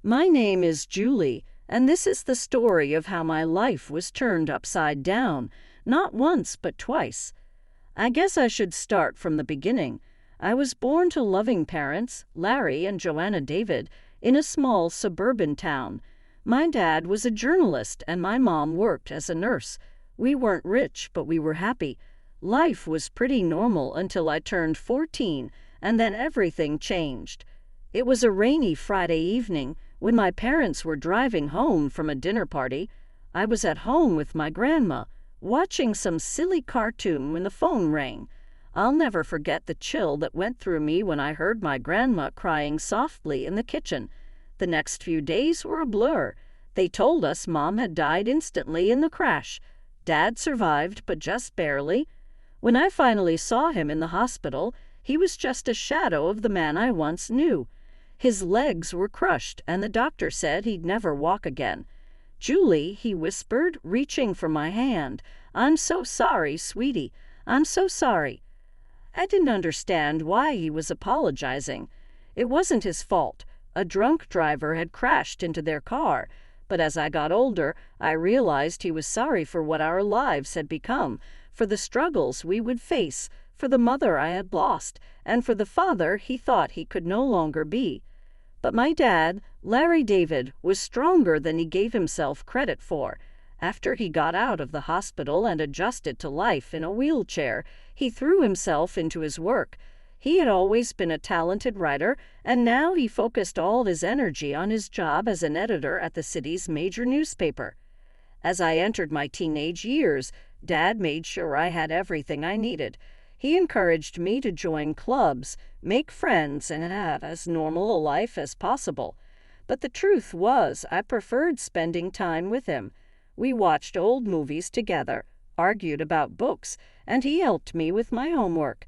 My name is Julie, and this is the story of how my life was turned upside down, not once but twice. I guess I should start from the beginning. I was born to loving parents, Larry and Joanna David, in a small suburban town. My dad was a journalist and my mom worked as a nurse. We weren't rich, but we were happy. Life was pretty normal until I turned 14, and then everything changed. It was a rainy Friday evening when my parents were driving home from a dinner party. I was at home with my grandma, watching some silly cartoon when the phone rang. I'll never forget the chill that went through me when I heard my grandma crying softly in the kitchen. The next few days were a blur. They told us Mom had died instantly in the crash. Dad survived, but just barely. When I finally saw him in the hospital, he was just a shadow of the man I once knew. His legs were crushed, and the doctor said he'd never walk again. "Julie," he whispered, reaching for my hand. "I'm so sorry, sweetie. I'm so sorry." I didn't understand why he was apologizing. It wasn't his fault. A drunk driver had crashed into their car. But as I got older, I realized he was sorry for what our lives had become, for the struggles we would face, for the mother I had lost, and for the father he thought he could no longer be. But my dad, Larry David, was stronger than he gave himself credit for. After he got out of the hospital and adjusted to life in a wheelchair, he threw himself into his work. He had always been a talented writer, and now he focused all his energy on his job as an editor at the city's major newspaper. As I entered my teenage years, Dad made sure I had everything I needed. He encouraged me to join clubs, make friends, and have as normal a life as possible. But the truth was, I preferred spending time with him. We watched old movies together, argued about books, and he helped me with my homework.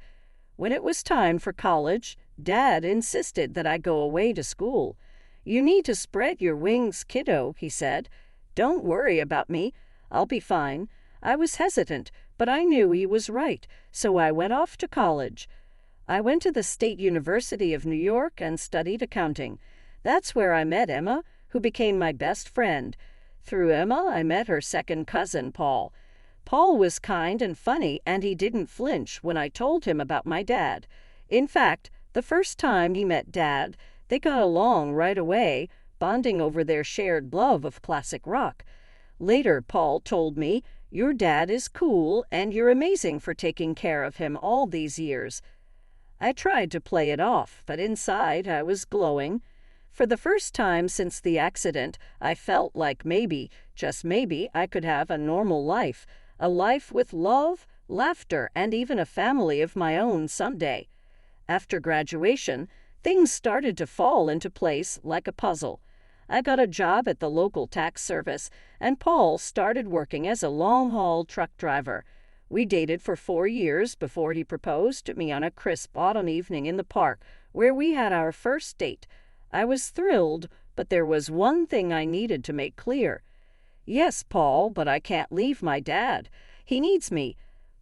When it was time for college, Dad insisted that I go away to school. "You need to spread your wings, kiddo," he said. "Don't worry about me. I'll be fine." I was hesitant, but I knew he was right, so I went off to college. I went to the State University of New York and studied accounting. That's where I met Emma, who became my best friend. Through Emma, I met her second cousin, Paul. Paul was kind and funny, and he didn't flinch when I told him about my dad. In fact, the first time he met Dad, they got along right away, bonding over their shared love of classic rock. Later, Paul told me, "Your dad is cool, and you're amazing for taking care of him all these years." I tried to play it off, but inside I was glowing. For the first time since the accident, I felt like maybe, just maybe, I could have a normal life. A life with love, laughter, and even a family of my own someday. After graduation, things started to fall into place like a puzzle. I got a job at the local tax service, and Paul started working as a long-haul truck driver. We dated for 4 years before he proposed to me on a crisp autumn evening in the park, where we had our first date. I was thrilled, but there was one thing I needed to make clear. "Yes, Paul, but I can't leave my dad. He needs me."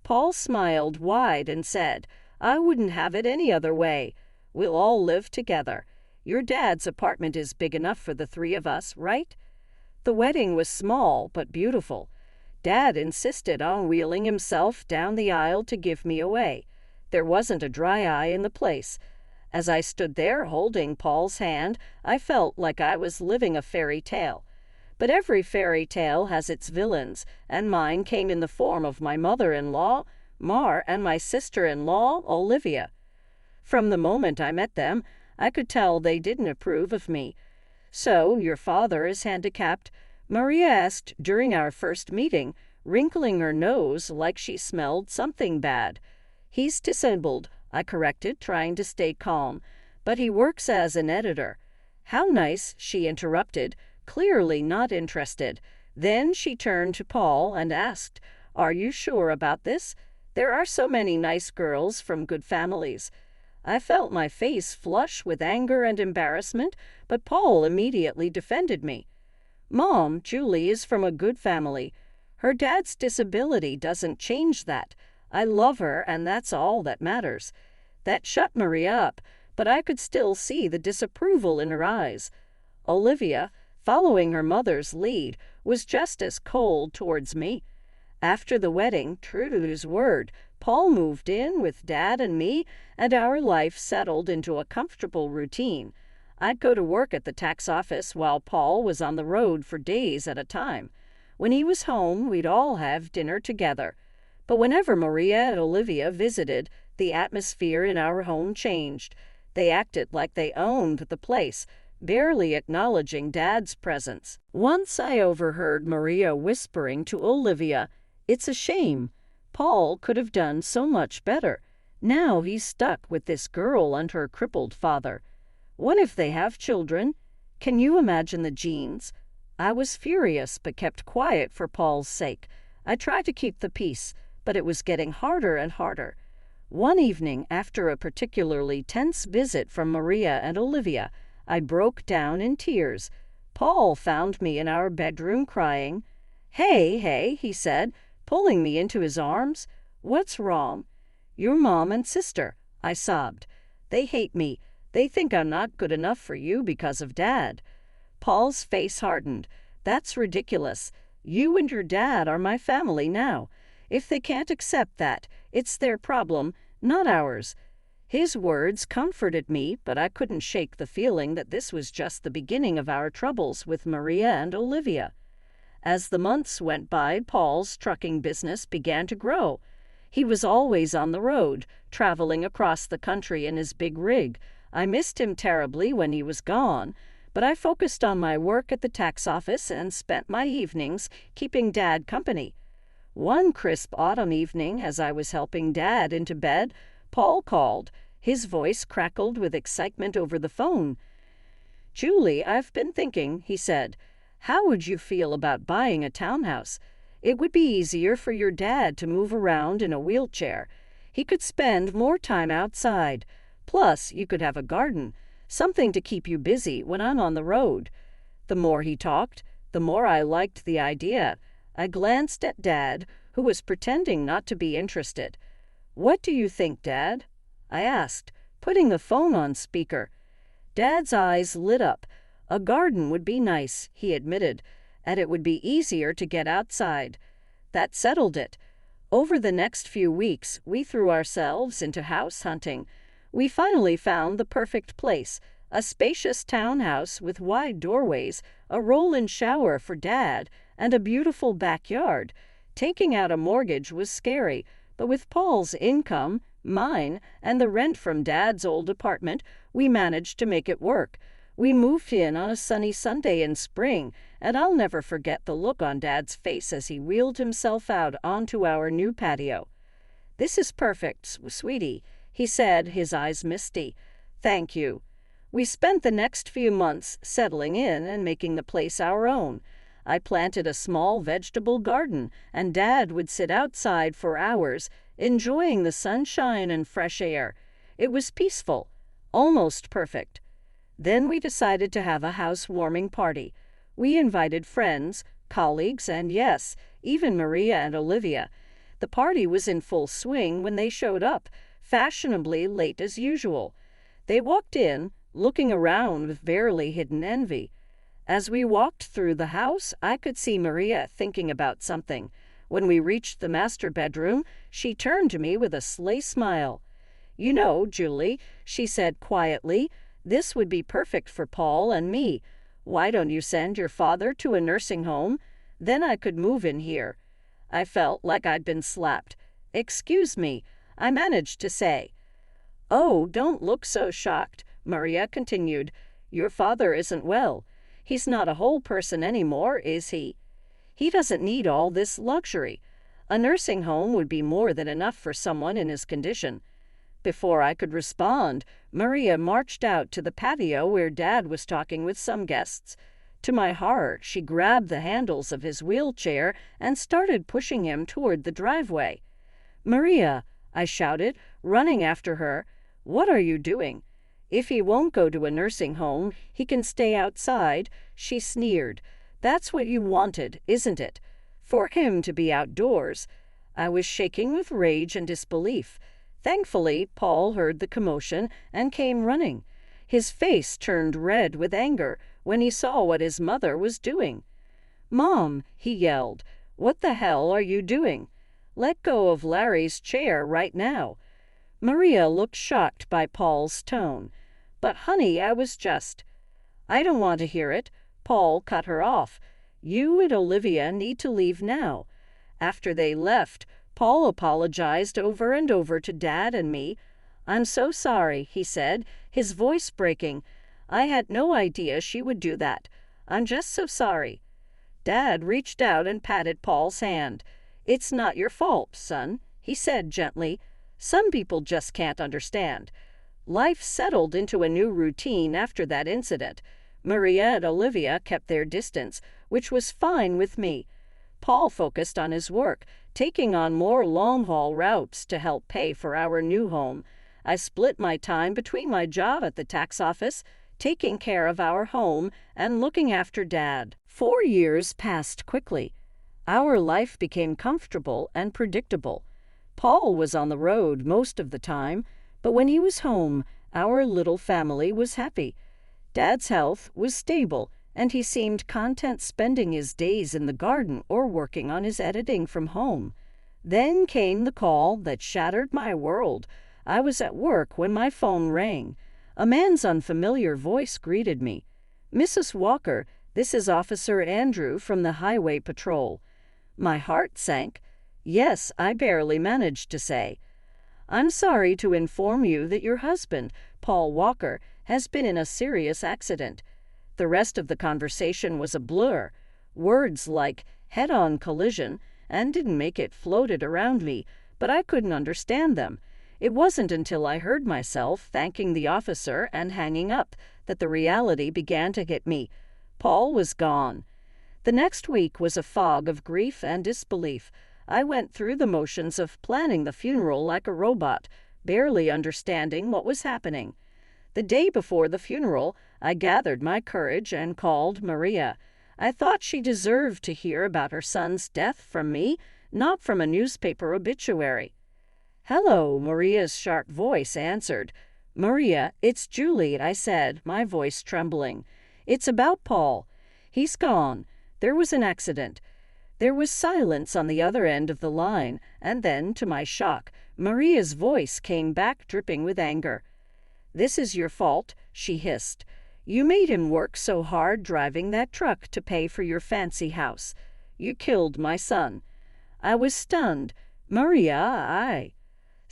Paul smiled wide and said, "I wouldn't have it any other way. We'll all live together. Your dad's apartment is big enough for the 3 of us, right?" The wedding was small but beautiful. Dad insisted on wheeling himself down the aisle to give me away. There wasn't a dry eye in the place. As I stood there holding Paul's hand, I felt like I was living a fairy tale. But every fairy tale has its villains, and mine came in the form of my mother-in-law, Mar, and my sister-in-law, Olivia. From the moment I met them, I could tell they didn't approve of me. "So, your father is handicapped?" Maria asked during our first meeting, wrinkling her nose like she smelled something bad. "He's disabled," I corrected, trying to stay calm. "But he works as an editor." "How nice," she interrupted, clearly not interested. Then she turned to Paul and asked, "Are you sure about this? There are so many nice girls from good families." I felt my face flush with anger and embarrassment, but Paul immediately defended me. "Mom, Julie is from a good family. Her dad's disability doesn't change that. I love her, and that's all that matters." That shut Maria up, but I could still see the disapproval in her eyes. Olivia, following her mother's lead, was just as cold towards me. After the wedding, true to his word, Paul moved in with Dad and me, and our life settled into a comfortable routine. I'd go to work at the tax office while Paul was on the road for days at a time. When he was home, we'd all have dinner together. But whenever Maria and Olivia visited, the atmosphere in our home changed. They acted like they owned the place, barely acknowledging Dad's presence. Once I overheard Maria whispering to Olivia, "It's a shame. Paul could have done so much better. Now he's stuck with this girl and her crippled father. What if they have children? Can you imagine the genes?" I was furious but kept quiet for Paul's sake. I tried to keep the peace, but it was getting harder and harder. One evening, after a particularly tense visit from Maria and Olivia, I broke down in tears. Paul found me in our bedroom crying. Hey, he said, pulling me into his arms. "What's wrong?" "Your mom and sister," I sobbed. "They hate me. They think I'm not good enough for you because of Dad." Paul's face hardened. "That's ridiculous. You and your dad are my family now. If they can't accept that, it's their problem, not ours." His words comforted me, but I couldn't shake the feeling that this was just the beginning of our troubles with Maria and Olivia. As the months went by, Paul's trucking business began to grow. He was always on the road, traveling across the country in his big rig. I missed him terribly when he was gone, but I focused on my work at the tax office and spent my evenings keeping Dad company. One crisp autumn evening, as I was helping Dad into bed, Paul called. His voice crackled with excitement over the phone. "Julie, I've been thinking," he said. "How would you feel about buying a townhouse? It would be easier for your dad to move around in a wheelchair. He could spend more time outside. Plus, you could have a garden, something to keep you busy when I'm on the road." The more he talked, the more I liked the idea. I glanced at Dad, who was pretending not to be interested. "What do you think, Dad?" I asked, putting the phone on speaker. Dad's eyes lit up. "A garden would be nice," he admitted, "and it would be easier to get outside." That settled it. Over the next few weeks, we threw ourselves into house hunting. We finally found the perfect place, a spacious townhouse with wide doorways, a roll-in shower for Dad, and a beautiful backyard. Taking out a mortgage was scary, but with Paul's income, mine, and the rent from Dad's old apartment, we managed to make it work. We moved in on a sunny Sunday in spring, and I'll never forget the look on Dad's face as he wheeled himself out onto our new patio. "This is perfect, sweetie," he said, his eyes misty. "Thank you." We spent the next few months settling in and making the place our own. I planted a small vegetable garden, and Dad would sit outside for hours, enjoying the sunshine and fresh air. It was peaceful, almost perfect. Then we decided to have a housewarming party. We invited friends, colleagues, and yes, even Maria and Olivia. The party was in full swing when they showed up, fashionably late as usual. They walked in, looking around with barely hidden envy. As we walked through the house, I could see Maria thinking about something. When we reached the master bedroom, she turned to me with a sly smile. "You know, Julie," she said quietly, "this would be perfect for Paul and me. Why don't you send your father to a nursing home? Then I could move in here." I felt like I'd been slapped. "Excuse me," I managed to say. "Oh, don't look so shocked," Maria continued. "Your father isn't well. He's not a whole person anymore, is he? He doesn't need all this luxury. A nursing home would be more than enough for someone in his condition." Before I could respond, Maria marched out to the patio where Dad was talking with some guests. To my horror, she grabbed the handles of his wheelchair and started pushing him toward the driveway. "Maria," I shouted, running after her, "what are you doing?" "If he won't go to a nursing home, he can stay outside," she sneered. "That's what you wanted, isn't it? For him to be outdoors." I was shaking with rage and disbelief. Thankfully, Paul heard the commotion and came running. His face turned red with anger, when he saw what his mother was doing. "Mom," he yelled, "what the hell are you doing? Let go of Larry's chair right now." Maria looked shocked by Paul's tone. "But honey, I was just—" "I don't want to hear it," Paul cut her off. "You and Olivia need to leave now." After they left, Paul apologized over and over to Dad and me. "I'm so sorry," he said, his voice breaking. "I had no idea she would do that. I'm just so sorry." Dad reached out and patted Paul's hand. "It's not your fault, son," he said gently. "Some people just can't understand." Life settled into a new routine after that incident. Maria and Olivia kept their distance, which was fine with me. Paul focused on his work, taking on more long-haul routes to help pay for our new home. I split my time between my job at the tax office, taking care of our home, and looking after Dad. 4 years passed quickly. Our life became comfortable and predictable. Paul was on the road most of the time, but when he was home, our little family was happy. Dad's health was stable, and he seemed content spending his days in the garden or working on his editing from home. Then came the call that shattered my world. I was at work when my phone rang. A man's unfamiliar voice greeted me. "Mrs. Walker, this is Officer Andrew from the Highway Patrol." My heart sank. "Yes," I barely managed to say. "I'm sorry to inform you that your husband, Paul Walker, has been in a serious accident." The rest of the conversation was a blur. Words like head-on collision and "didn't make it" floated around me, but I couldn't understand them. It wasn't until I heard myself thanking the officer and hanging up that the reality began to hit me. Paul was gone. The next week was a fog of grief and disbelief. I went through the motions of planning the funeral like a robot, barely understanding what was happening. The day before the funeral, I gathered my courage and called Maria. I thought she deserved to hear about her son's death from me, not from a newspaper obituary. "Hello," Maria's sharp voice answered. "Maria, it's Julie," I said, my voice trembling. "It's about Paul. He's gone. There was an accident." There was silence on the other end of the line, and then, to my shock, Maria's voice came back dripping with anger. "This is your fault," she hissed. "You made him work so hard driving that truck to pay for your fancy house. You killed my son." I was stunned. "Maria,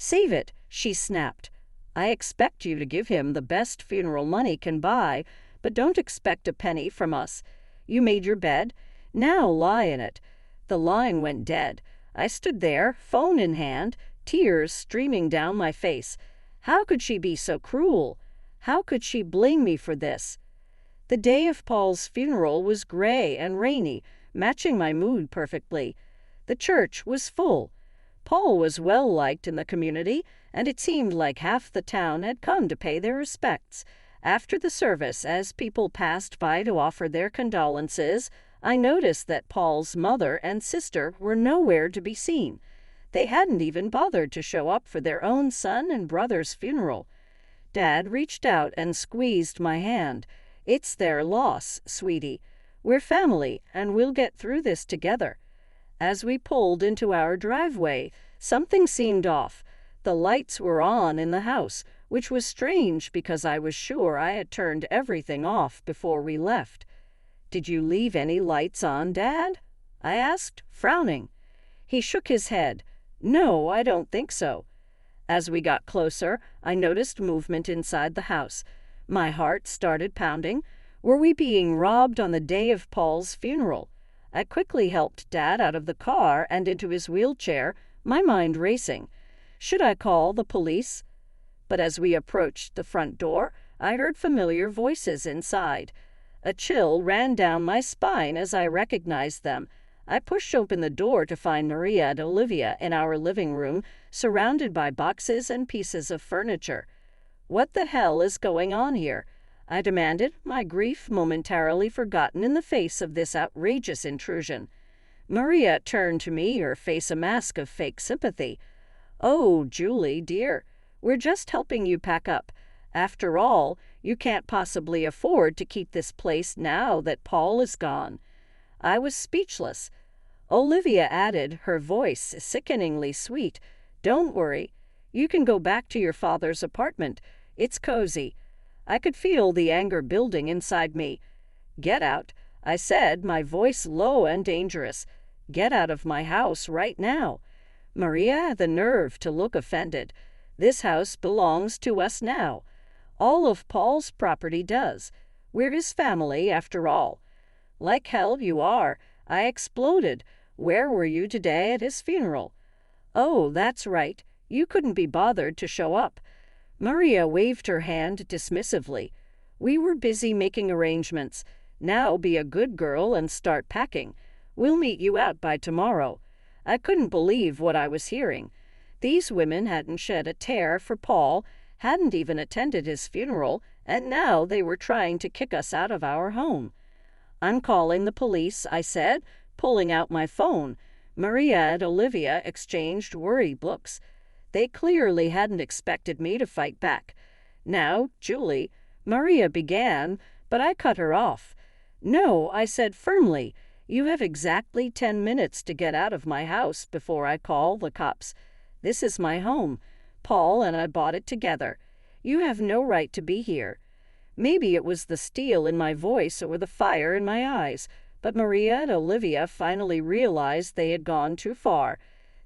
Save it," she snapped. "I expect you to give him the best funeral money can buy, but don't expect a penny from us. You made your bed. Now lie in it." The line went dead. I stood there, phone in hand, tears streaming down my face. How could she be so cruel? How could she blame me for this? The day of Paul's funeral was gray and rainy, matching my mood perfectly. The church was full. Paul was well liked in the community, and it seemed like half the town had come to pay their respects. After the service, as people passed by to offer their condolences, I noticed that Paul's mother and sister were nowhere to be seen. They hadn't even bothered to show up for their own son and brother's funeral. Dad reached out and squeezed my hand. "It's their loss, sweetie. We're family, and we'll get through this together." As we pulled into our driveway, something seemed off. The lights were on in the house, which was strange because I was sure I had turned everything off before we left. "Did you leave any lights on, Dad?" I asked, frowning. He shook his head. "No, I don't think so." As we got closer, I noticed movement inside the house. My heart started pounding. Were we being robbed on the day of Paul's funeral? I quickly helped Dad out of the car and into his wheelchair, my mind racing. Should I call the police? But as we approached the front door, I heard familiar voices inside. A chill ran down my spine as I recognized them. I pushed open the door to find Maria and Olivia in our living room, surrounded by boxes and pieces of furniture. "What the hell is going on here?" I demanded, my grief momentarily forgotten in the face of this outrageous intrusion. Maria turned to me, her face a mask of fake sympathy. "Oh, Julie, dear, we're just helping you pack up. After all, you can't possibly afford to keep this place now that Paul is gone." I was speechless. Olivia added, her voice sickeningly sweet, "Don't worry. You can go back to your father's apartment. It's cozy." I could feel the anger building inside me. "Get out," I said, my voice low and dangerous. "Get out of my house right now." Maria had the nerve to look offended. "This house belongs to us now. All of Paul's property does. We're his family, after all." "Like hell you are," I exploded. "Where were you today at his funeral?" "Oh, that's right. You couldn't be bothered to show up." Maria waved her hand dismissively. "We were busy making arrangements. Now be a good girl and start packing. We'll meet you out by tomorrow." I couldn't believe what I was hearing. These women hadn't shed a tear for Paul, hadn't even attended his funeral, and now they were trying to kick us out of our home. "I'm calling the police," I said, pulling out my phone. Maria and Olivia exchanged worried looks. They clearly hadn't expected me to fight back. "Now, Julie," Maria began, but I cut her off. "No," I said firmly. "You have exactly 10 minutes to get out of my house before I call the cops. This is my home. Paul and I bought it together. You have no right to be here." Maybe it was the steel in my voice or the fire in my eyes, but Maria and Olivia finally realized they had gone too far.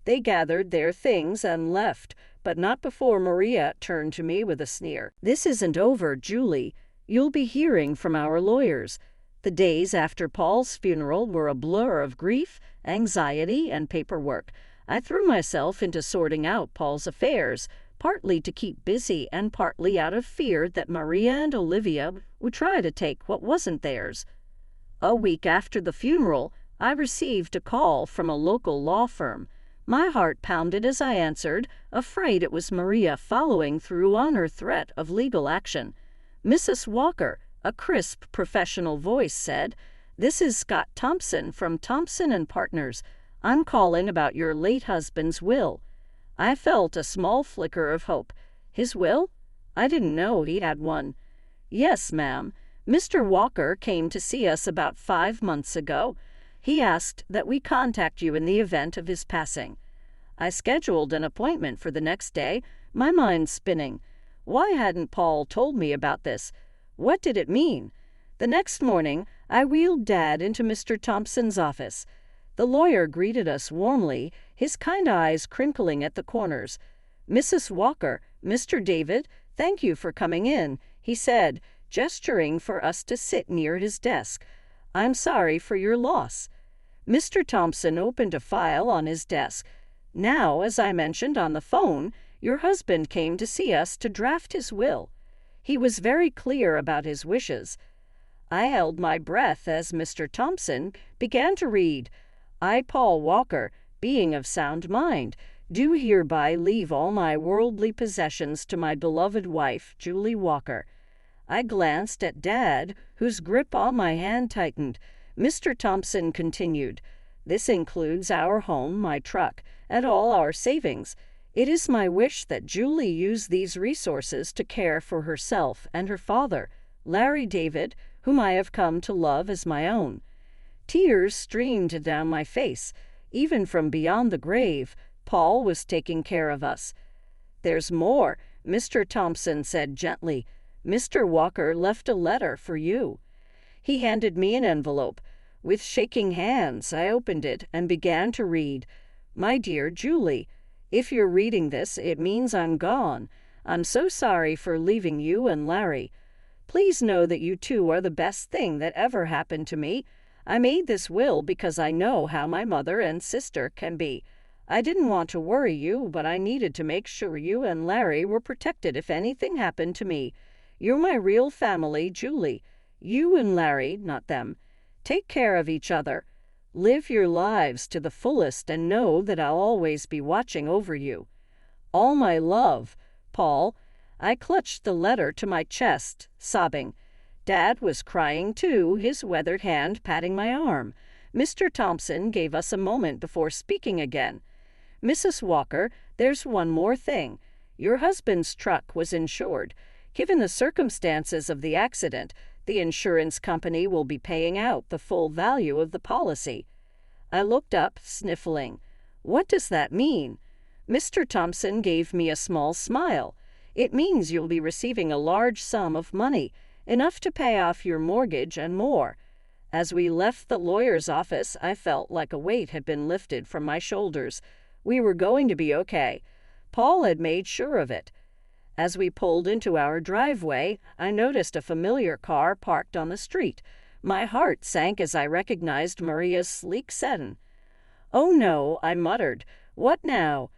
They gathered their things and left, but not before Maria turned to me with a sneer. "This isn't over, Julie. You'll be hearing from our lawyers." The days after Paul's funeral were a blur of grief, anxiety, and paperwork. I threw myself into sorting out Paul's affairs, partly to keep busy and partly out of fear that Maria and Olivia would try to take what wasn't theirs. A week after the funeral, I received a call from a local law firm. My heart pounded as I answered, afraid it was Maria following through on her threat of legal action. "Mrs. Walker," a crisp professional voice said, "this is Scott Thompson from Thompson and Partners. I'm calling about your late husband's will." I felt a small flicker of hope. "His will? I didn't know he had one." "Yes, ma'am. Mr. Walker came to see us about 5 months ago. He asked that we contact you in the event of his passing." I scheduled an appointment for the next day, my mind spinning. Why hadn't Paul told me about this? What did it mean? The next morning, I wheeled Dad into Mr. Thompson's office. The lawyer greeted us warmly, his kind eyes crinkling at the corners. "Mrs. Walker, Mr. David, thank you for coming in," he said, gesturing for us to sit near his desk. "I'm sorry for your loss." Mr. Thompson opened a file on his desk. "Now, as I mentioned on the phone, your husband came to see us to draft his will. He was very clear about his wishes." I held my breath as Mr. Thompson began to read. "I, Paul Walker, being of sound mind, do hereby leave all my worldly possessions to my beloved wife, Julie Walker." I glanced at Dad, whose grip on my hand tightened. Mr. Thompson continued, "This includes our home, my truck, and all our savings. It is my wish that Julie use these resources to care for herself and her father, Larry David, whom I have come to love as my own." Tears streamed down my face. Even from beyond the grave, Paul was taking care of us. "There's more," Mr. Thompson said gently. "Mr. Walker left a letter for you." He handed me an envelope. With shaking hands, I opened it and began to read. "My dear Julie, if you're reading this, it means I'm gone. I'm so sorry for leaving you and Larry. Please know that you two are the best thing that ever happened to me. I made this will because I know how my mother and sister can be. I didn't want to worry you, but I needed to make sure you and Larry were protected if anything happened to me. You're my real family, Julie. You and Larry, not them. Take care of each other. Live your lives to the fullest and know that I'll always be watching over you. All my love, Paul." I clutched the letter to my chest, sobbing. Dad was crying too, his weathered hand patting my arm. Mr. Thompson gave us a moment before speaking again. "Mrs. Walker, there's one more thing. Your husband's truck was insured. Given the circumstances of the accident, the insurance company will be paying out the full value of the policy." I looked up, sniffling. "What does that mean?" Mr. Thompson gave me a small smile. "It means you'll be receiving a large sum of money, enough to pay off your mortgage and more." As we left the lawyer's office, I felt like a weight had been lifted from my shoulders. We were going to be okay. Paul had made sure of it. As we pulled into our driveway, I noticed a familiar car parked on the street. My heart sank as I recognized Maria's sleek sedan. "Oh no," I muttered. "What now?"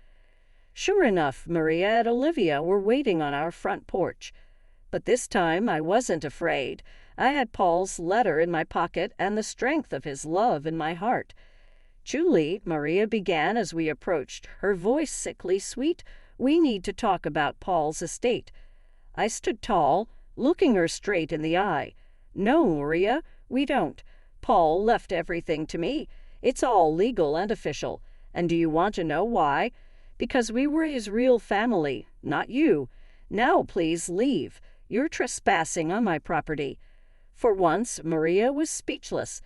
Sure enough, Maria and Olivia were waiting on our front porch. But this time I wasn't afraid. I had Paul's letter in my pocket and the strength of his love in my heart. "Julie," Maria began as we approached, her voice sickly sweet, "we need to talk about Paul's estate." I stood tall, looking her straight in the eye. "No, Maria, we don't. Paul left everything to me. It's all legal and official. And do you want to know why? Because we were his real family, not you. Now please leave. You're trespassing on my property." For once, Maria was speechless.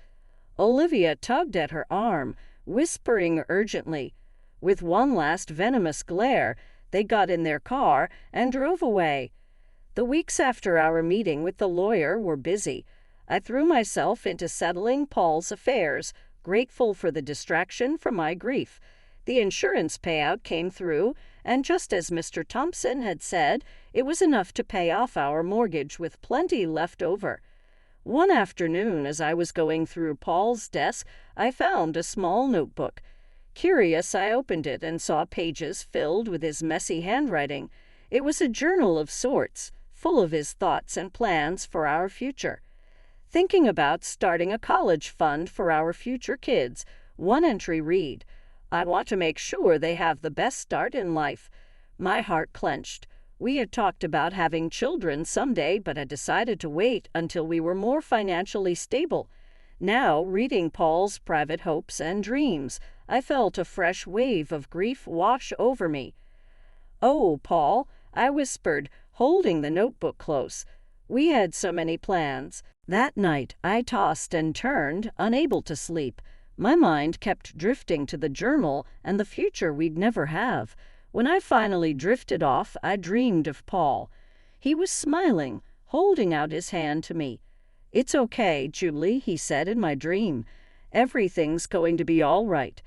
Olivia tugged at her arm, whispering urgently. With one last venomous glare, they got in their car and drove away. The weeks after our meeting with the lawyer were busy. I threw myself into settling Paul's affairs, grateful for the distraction from my grief. The insurance payout came through, and just as Mr. Thompson had said, it was enough to pay off our mortgage with plenty left over. One afternoon, as I was going through Paul's desk, I found a small notebook. Curious, I opened it and saw pages filled with his messy handwriting. It was a journal of sorts, full of his thoughts and plans for our future. Thinking about starting a college fund for our future kids, one entry read, "I want to make sure they have the best start in life." My heart clenched. We had talked about having children someday, but had decided to wait until we were more financially stable. Now, reading Paul's private hopes and dreams, I felt a fresh wave of grief wash over me. "Oh, Paul," I whispered, holding the notebook close. We had so many plans. That night, I tossed and turned, unable to sleep. My mind kept drifting to the journal and the future we'd never have. When I finally drifted off, I dreamed of Paul. He was smiling, holding out his hand to me. "It's okay, Julie," he said in my dream. "Everything's going to be all right."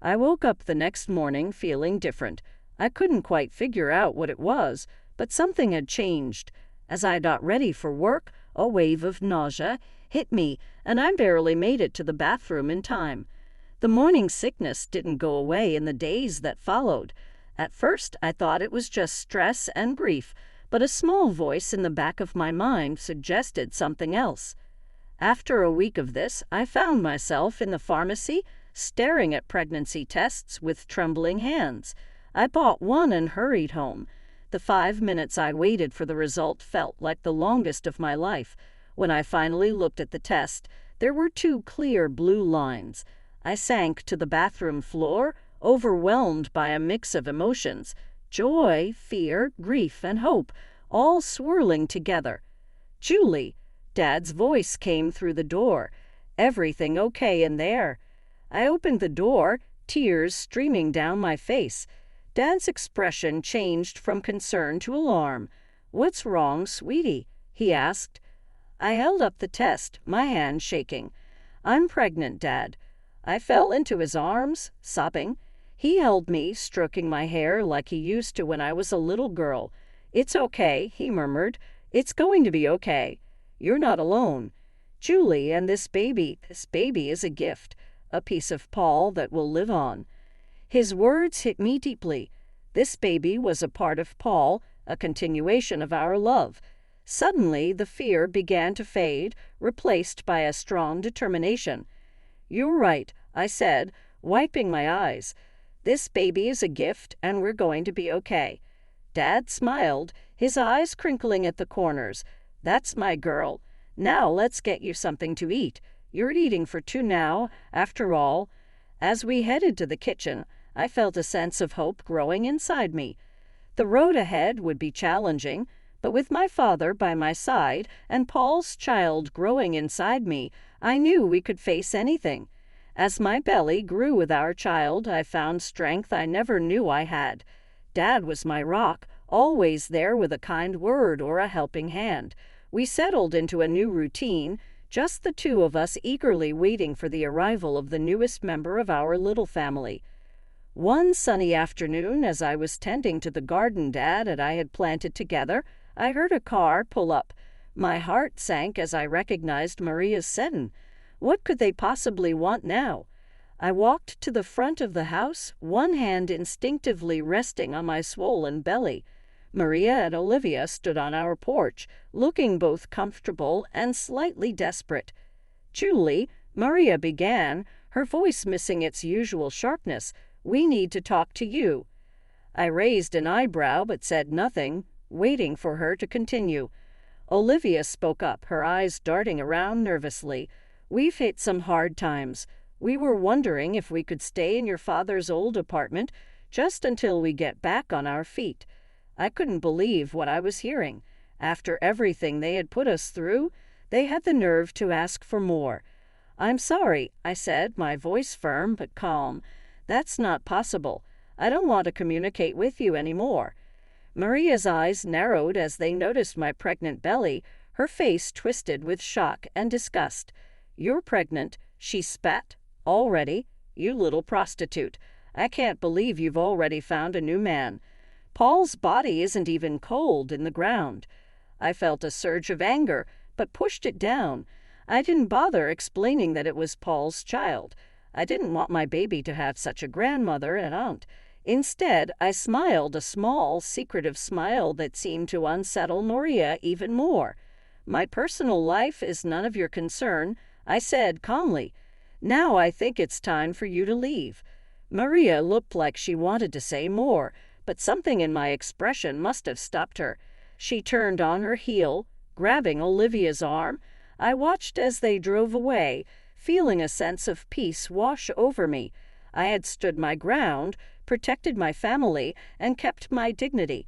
I woke up the next morning feeling different. I couldn't quite figure out what it was, but something had changed. As I got ready for work, a wave of nausea hit me, and I barely made it to the bathroom in time. The morning sickness didn't go away in the days that followed. At first, I thought it was just stress and grief, but a small voice in the back of my mind suggested something else. After a week of this, I found myself in the pharmacy, staring at pregnancy tests with trembling hands. I bought one and hurried home. The 5 minutes I waited for the result felt like the longest of my life. When I finally looked at the test, there were 2 clear blue lines. I sank to the bathroom floor, overwhelmed by a mix of emotions, joy, fear, grief, and hope, all swirling together. "Julie," Dad's voice came through the door. "Everything okay in there?" I opened the door, tears streaming down my face. Dad's expression changed from concern to alarm. "What's wrong, sweetie?" he asked. I held up the test, my hand shaking. "I'm pregnant, Dad." I fell into his arms, sobbing. He held me, stroking my hair like he used to when I was a little girl. "It's okay," he murmured. "It's going to be okay. You're not alone. Julie, and this baby is a gift, a piece of Paul that will live on." His words hit me deeply. This baby was a part of Paul, a continuation of our love. Suddenly, the fear began to fade, replaced by a strong determination. "You're right," I said, wiping my eyes. "This baby is a gift, and we're going to be okay." Dad smiled, his eyes crinkling at the corners. "That's my girl. Now let's get you something to eat. You're eating for 2 now, after all." As we headed to the kitchen, I felt a sense of hope growing inside me. The road ahead would be challenging, But with my father by my side and Paul's child growing inside me, I knew we could face anything. As my belly grew with our child, I found strength I never knew I had. Dad was my rock, always there with a kind word or a helping hand. We settled into a new routine, just the two of us eagerly waiting for the arrival of the newest member of our little family. One sunny afternoon, as I was tending to the garden Dad and I had planted together, I heard a car pull up. My heart sank as I recognized Maria's sedan. What could they possibly want now? I walked to the front of the house, one hand instinctively resting on my swollen belly. Maria and Olivia stood on our porch, looking both comfortable and slightly desperate. "Julie," Maria began, her voice missing its usual sharpness, "we need to talk to you." I raised an eyebrow but said nothing, waiting for her to continue. Olivia spoke up, her eyes darting around nervously. "We've hit some hard times. We were wondering if we could stay in your father's old apartment just until we get back on our feet." I couldn't believe what I was hearing. After everything they had put us through, they had the nerve to ask for more. "I'm sorry," I said, my voice firm but calm. "That's not possible. I don't want to communicate with you anymore." Maria's eyes narrowed as they noticed my pregnant belly, her face twisted with shock and disgust. "You're pregnant," she spat. "Already? You little prostitute. I can't believe you've already found a new man. Paul's body isn't even cold in the ground." I felt a surge of anger, but pushed it down. I didn't bother explaining that it was Paul's child. I didn't want my baby to have such a grandmother and aunt. Instead, I smiled a small, secretive smile that seemed to unsettle Maria even more. "My personal life is none of your concern," I said calmly. "Now I think it's time for you to leave." Maria looked like she wanted to say more, but something in my expression must have stopped her. She turned on her heel, grabbing Olivia's arm. I watched as they drove away, feeling a sense of peace wash over me. I had stood my ground, protected my family, and kept my dignity.